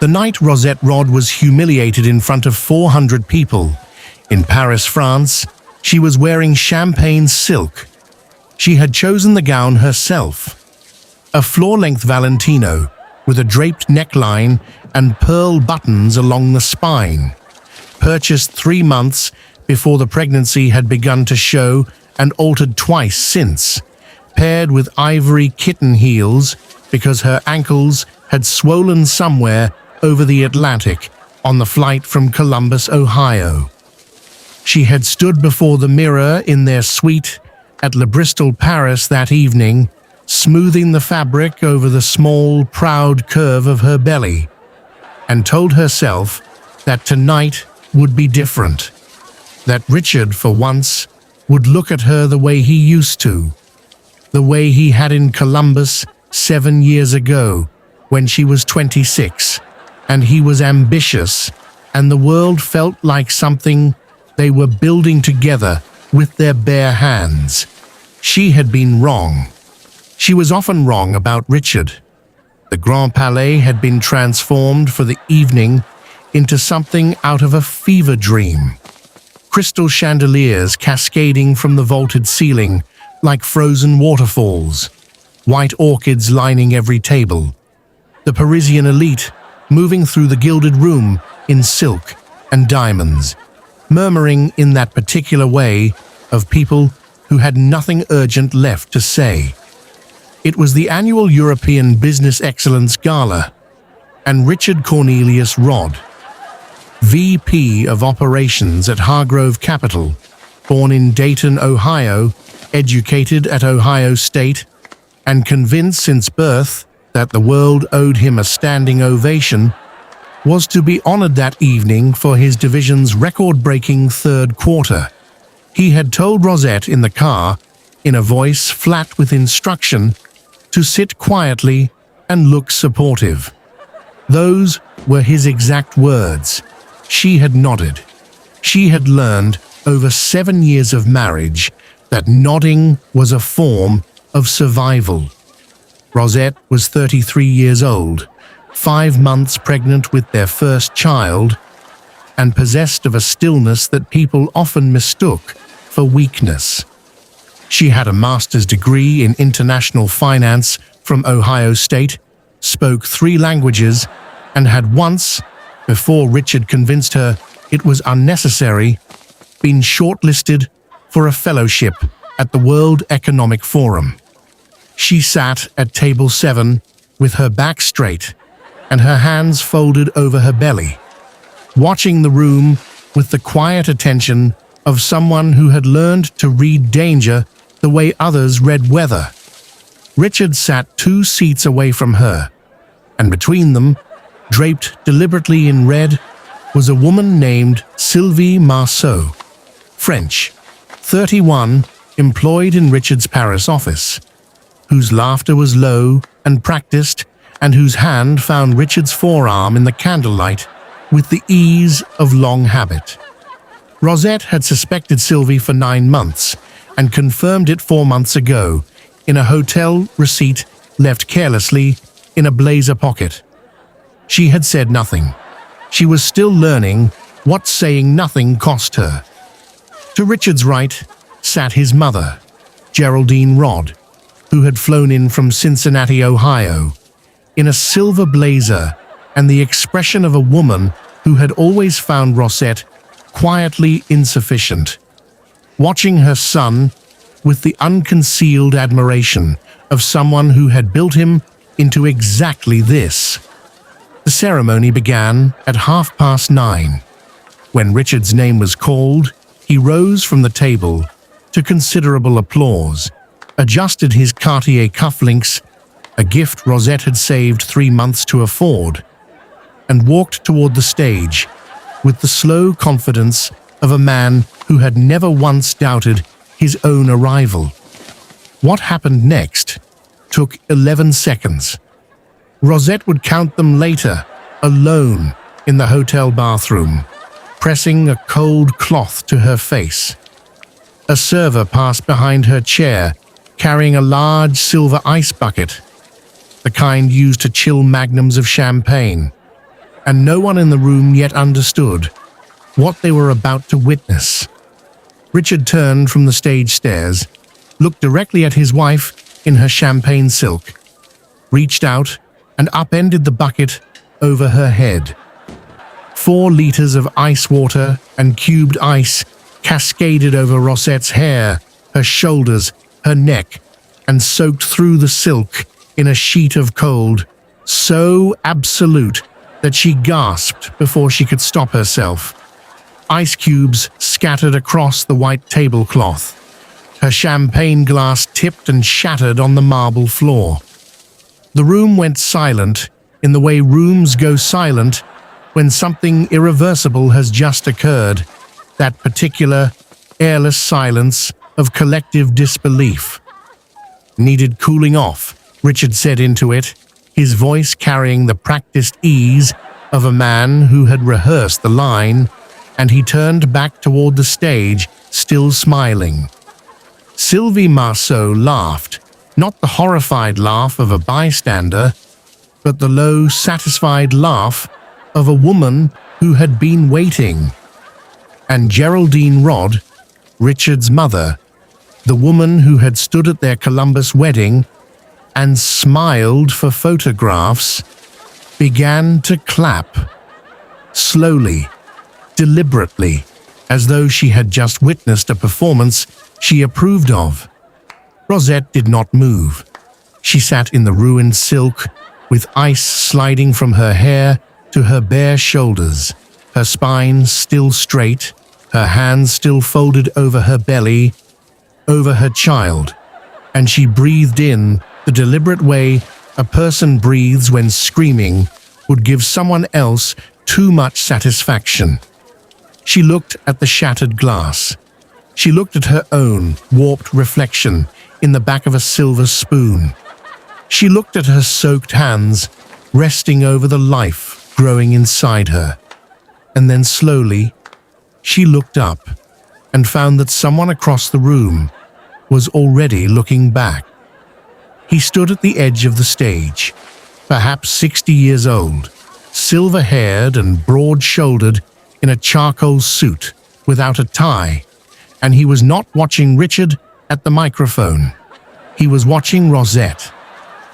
The night Rosette Rod was humiliated in front of 400 people. In Paris, France, she was wearing champagne silk. She had chosen the gown herself. A floor-length Valentino with a draped neckline and pearl buttons along the spine. Purchased 3 months before the pregnancy had begun to show and altered twice since. Paired with ivory kitten heels because her ankles had swollen somewhere over the Atlantic on the flight from Columbus, Ohio. She had stood before the mirror in their suite at Le Bristol, Paris that evening, smoothing the fabric over the small, proud curve of her belly, and told herself that tonight would be different, that Richard, for once, would look at her the way he used to, the way he had in Columbus 7 years ago, when she was 26, and he was ambitious, and the world felt like something they were building together with their bare hands. She had been wrong. She was often wrong about Richard. The Grand Palais had been transformed for the evening into something out of a fever dream. Crystal chandeliers cascading from the vaulted ceiling like frozen waterfalls, white orchids lining every table. The Parisian elite moving through the gilded room in silk and diamonds, murmuring in that particular way of people who had nothing urgent left to say. It was the annual European Business Excellence Gala, and Richard Cornelius Rod, VP of Operations at Hargrove Capital, born in Dayton, Ohio, educated at Ohio State, and convinced since birth that the world owed him a standing ovation, was to be honored that evening for his division's record-breaking third quarter. He had told Rosette in the car, in a voice flat with instruction, to sit quietly and look supportive. Those were his exact words. She had nodded. She had learned over 7 years of marriage that nodding was a form of survival. Rosette was 33 years old, 5 months pregnant with their first child, and possessed of a stillness that people often mistook for weakness. She had a master's degree in international finance from Ohio State, spoke 3 languages, and had once, before Richard convinced her it was unnecessary, been shortlisted for a fellowship at the World Economic Forum. She sat at table 7 with her back straight and her hands folded over her belly, watching the room with the quiet attention of someone who had learned to read danger the way others read weather. Richard sat 2 seats away from her, and between them, draped deliberately in red, was a woman named Sylvie Marceau, French, 31, employed in Richard's Paris office, whose laughter was low and practiced, and whose hand found Richard's forearm in the candlelight with the ease of long habit. Rosette had suspected Sylvie for 9 months and confirmed it 4 months ago in a hotel receipt left carelessly in a blazer pocket. She had said nothing. She was still learning what saying nothing cost her. To Richard's right sat his mother, Geraldine Rod, who had flown in from Cincinnati, Ohio, in a silver blazer and the expression of a woman who had always found Rosette quietly insufficient, watching her son with the unconcealed admiration of someone who had built him into exactly this. The ceremony began at 9:30. When Richard's name was called, he rose from the table to considerable applause, adjusted his Cartier cufflinks, a gift Rosette had saved 3 months to afford, and walked toward the stage with the slow confidence of a man who had never once doubted his own arrival. What happened next took 11 seconds. Rosette would count them later, alone in the hotel bathroom, pressing a cold cloth to her face. A server passed behind her chair, carrying a large silver ice bucket, the kind used to chill magnums of champagne. and no one in the room yet understood what they were about to witness. Richard turned from the stage stairs, looked directly at his wife in her champagne silk, reached out and upended the bucket over her head. 4 liters of ice water and cubed ice cascaded over Rosette's hair, her shoulders, her neck, and soaked through the silk in a sheet of cold, so absolute that she gasped before she could stop herself. Ice cubes scattered across the white tablecloth. Her champagne glass tipped and shattered on the marble floor. The room went silent in the way rooms go silent when something irreversible has just occurred, that particular, airless silence of collective disbelief. "Needed cooling off," Richard said into it, his voice carrying the practiced ease of a man who had rehearsed the line, and he turned back toward the stage, still smiling. Sylvie Marceau laughed, not the horrified laugh of a bystander, but the low, satisfied laugh of a woman who had been waiting. And Geraldine Rodd, Richard's mother, the woman who had stood at their Columbus wedding and smiled for photographs, began to clap. Slowly, deliberately, as though she had just witnessed a performance she approved of. Rosette did not move. She sat in the ruined silk, with ice sliding from her hair to her bare shoulders, her spine still straight, her hands still folded over her belly, over her child, and she breathed in the deliberate way a person breathes when screaming would give someone else too much satisfaction. She looked at the shattered glass. She looked at her own warped reflection in the back of a silver spoon. She looked at her soaked hands resting over the life growing inside her. And then slowly, she looked up and found that someone across the room was already looking back. He stood at the edge of the stage, perhaps 60 years old, silver-haired and broad-shouldered in a charcoal suit without a tie, and he was not watching Richard at the microphone. He was watching Rosette.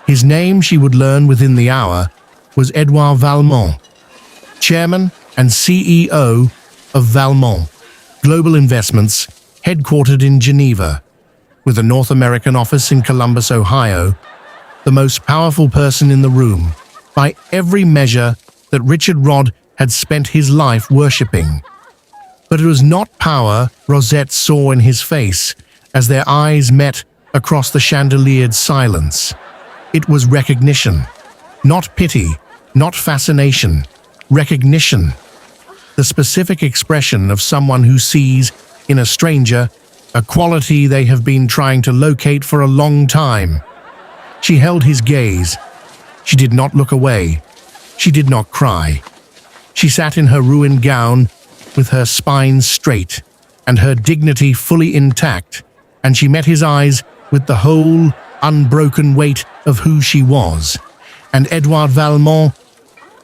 His name, she would learn within the hour, was Edouard Valmont, chairman and CEO of Valmont Global Investments, headquartered in Geneva, with a North American office in Columbus, Ohio, the most powerful person in the room, by every measure that Richard Rodd had spent his life worshipping. But it was not power Rosette saw in his face as their eyes met across the chandeliered silence. It was recognition, not pity, not fascination, recognition. The specific expression of someone who sees in a stranger a quality they have been trying to locate for a long time. She held his gaze. She did not look away. She did not cry. She sat in her ruined gown with her spine straight and her dignity fully intact, and she met his eyes with the whole, unbroken weight of who she was. And Edouard Valmont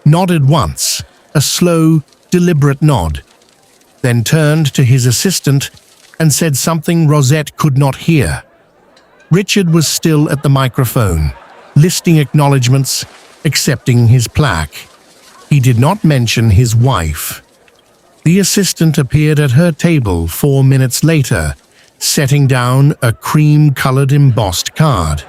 nodded once, a slow, deliberate nod, then turned to his assistant and said something Rosette could not hear. Richard was still at the microphone, listing acknowledgements, accepting his plaque. He did not mention his wife. The assistant appeared at her table 4 minutes later, setting down a cream-colored embossed card.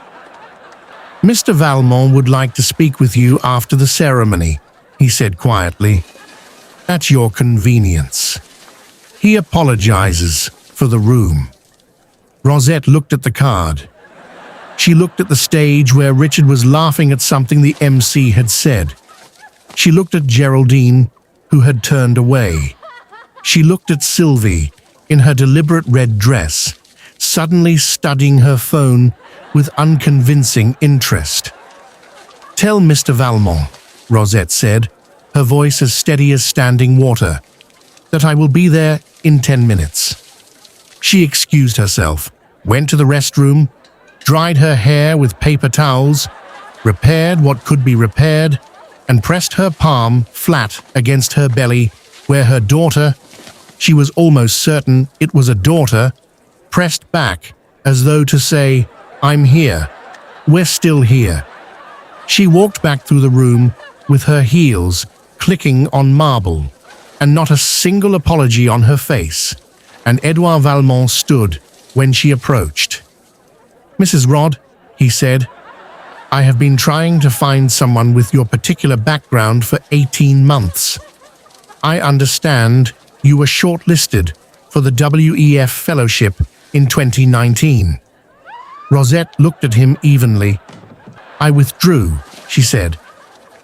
"Mr. Valmont would like to speak with you after the ceremony," he said quietly. "At your convenience. He apologizes for the room." Rosette looked at the card. She looked at the stage where Richard was laughing at something the MC had said. She looked at Geraldine, who had turned away. She looked at Sylvie, in her deliberate red dress, suddenly studying her phone with unconvincing interest. "Tell Mr. Valmont," Rosette said, her voice as steady as standing water, "that I will be there in 10 minutes. She excused herself, went to the restroom, dried her hair with paper towels, repaired what could be repaired, and pressed her palm flat against her belly, where her daughter, she was almost certain it was a daughter, pressed back as though to say, "I'm here. We're still here." She walked back through the room with her heels clicking on marble, and not a single apology on her face, and Edouard Valmont stood when she approached. "Mrs. Rod," he said, "I have been trying to find someone with your particular background for 18 months. I understand you were shortlisted for the WEF Fellowship in 2019. Rosette looked at him evenly. "I withdrew," she said.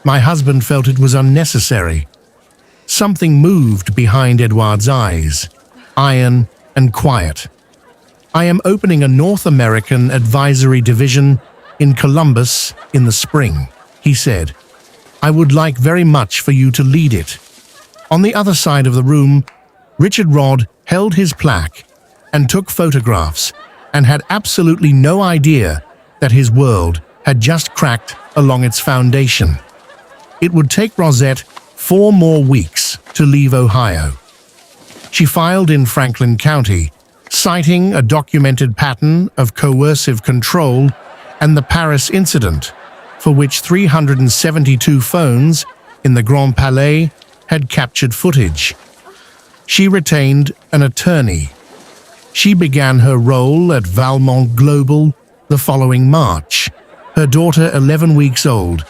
"My husband felt it was unnecessary." Something moved behind Edouard's eyes, iron and quiet. "I am opening a North American advisory division in Columbus in the spring," he said. "I would like very much for you to lead it." On the other side of the room, Richard Rod held his plaque and took photographs and had absolutely no idea that his world had just cracked along its foundation. It would take Rosette 4 more weeks to leave Ohio. She filed in Franklin County, citing a documented pattern of coercive control and the Paris incident, for which 372 phones in the Grand Palais had captured footage. She retained an attorney. She began her role at Valmont Global the following March, her daughter 11 weeks old,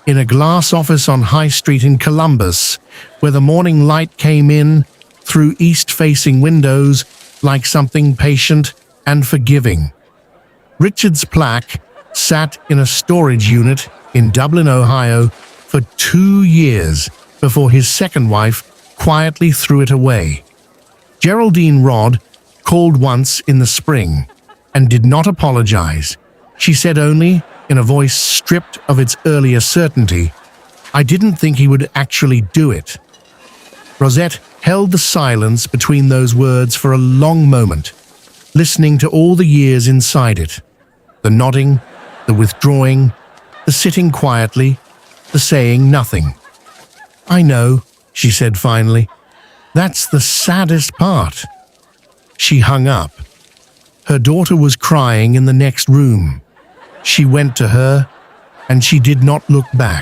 in a glass office on High Street in Columbus, where the morning light came in through east-facing windows like something patient and forgiving. Richard's plaque sat in a storage unit in Dublin, Ohio, for 2 years before his second wife quietly threw it away. Geraldine Rod called once in the spring and did not apologize. She said only, in a voice stripped of its earlier certainty, "I didn't think he would actually do it." Rosette held the silence between those words for a long moment, listening to all the years inside it. The nodding, the withdrawing, the sitting quietly, the saying nothing. "I know," she said finally. "That's the saddest part." She hung up. Her daughter was crying in the next room. She went to her, and she did not look back.